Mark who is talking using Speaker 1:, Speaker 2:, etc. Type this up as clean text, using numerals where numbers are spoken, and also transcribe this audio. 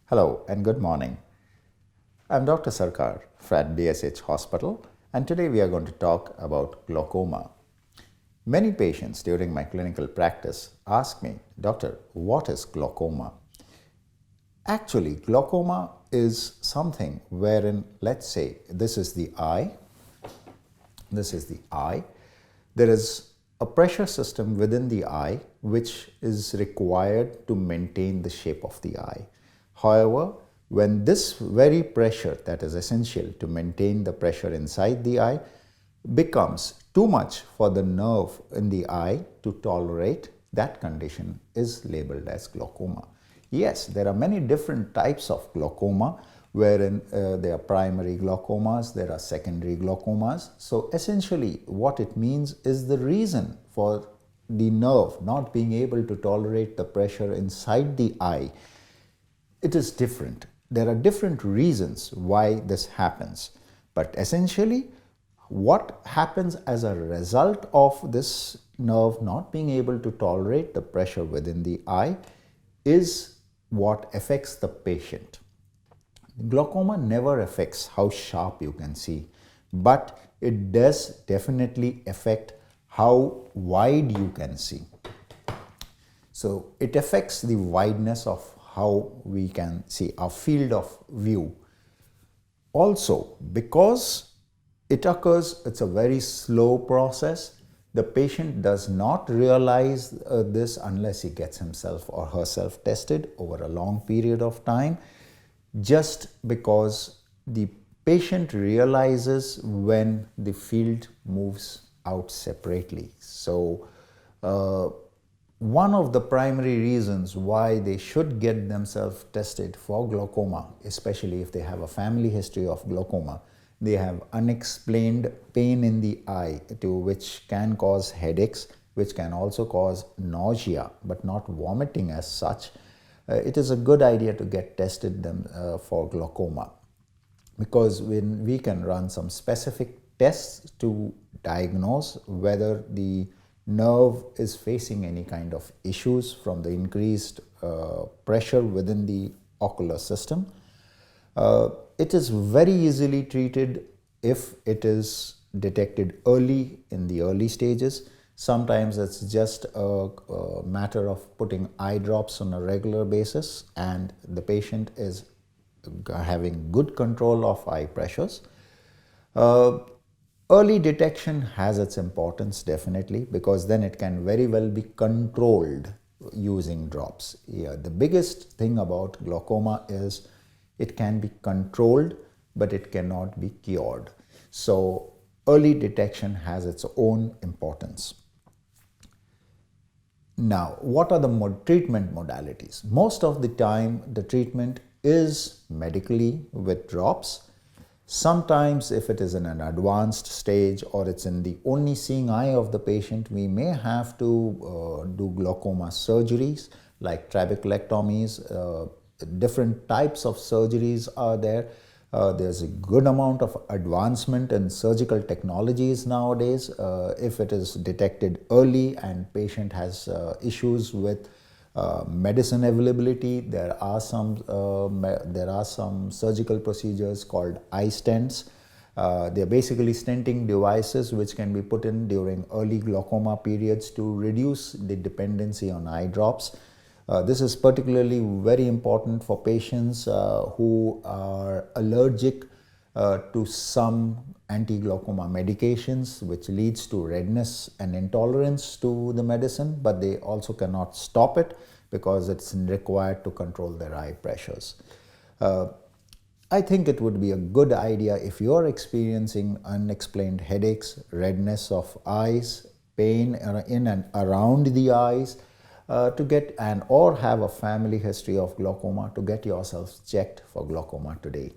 Speaker 1: Hello and good morning. I'm Dr. Sarkar at BSH Hospital, and today we are going to talk about glaucoma. Many patients during my clinical practice ask me, Doctor, what is glaucoma? Actually, glaucoma is something wherein, let's say, this is the eye, there is a pressure system within the eye which is required to maintain the shape of the eye. However, when this very pressure that is essential to maintain the pressure inside the eye becomes too much for the nerve in the eye to tolerate, that condition is labeled as glaucoma. Yes, there are many different types of glaucoma wherein there are primary glaucomas, there are secondary glaucomas. So essentially what it means is the reason for the nerve not being able to tolerate the pressure inside the eye, it is different. There are different reasons why this happens. But essentially, what happens as a result of this nerve not being able to tolerate the pressure within the eye is what affects the patient. Glaucoma never affects how sharp you can see, but it does definitely affect how wide you can see. So it affects the wideness of how we can see, our field of view. Also, because it occurs, it's a very slow process. The patient does not realize this unless he gets himself or herself tested over a long period of time, just because the patient realizes when the field moves out separately. So, one of the primary reasons why they should get themselves tested for glaucoma, especially if they have a family history of glaucoma, they have unexplained pain in the eye which can cause headaches, which can also cause nausea, but not vomiting as such. It is a good idea to get tested for glaucoma, because when we can run some specific tests to diagnose whether the nerve is facing any kind of issues from the increased pressure within the ocular system. It is very easily treated if it is detected early in the early stages. Sometimes it's just a matter of putting eye drops on a regular basis and the patient is having good control of eye pressures. Early detection has its importance definitely, because then it can very well be controlled using drops. Yeah, the biggest thing about glaucoma is it can be controlled, but it cannot be cured. So early detection has its own importance. Now, what are the treatment modalities? Most of the time, the treatment is medically with drops. Sometimes if it is in an advanced stage or it's in the only seeing eye of the patient, we may have to do glaucoma surgeries like trabeculectomies. Different types of surgeries are there. There's a good amount of advancement in surgical technologies nowadays. If it is detected early and patient has issues with medicine availability, there are some surgical procedures called eye stents. They are basically stenting devices which can be put in during early glaucoma periods to reduce the dependency on eye drops. This is particularly very important for patients who are allergic to some anti-glaucoma medications, which leads to redness and intolerance to the medicine, but they also cannot stop it because it's required to control their eye pressures. I think it would be a good idea if you're experiencing unexplained headaches, redness of eyes, pain in and around the eyes, to get or have a family history of glaucoma, to get yourselves checked for glaucoma today.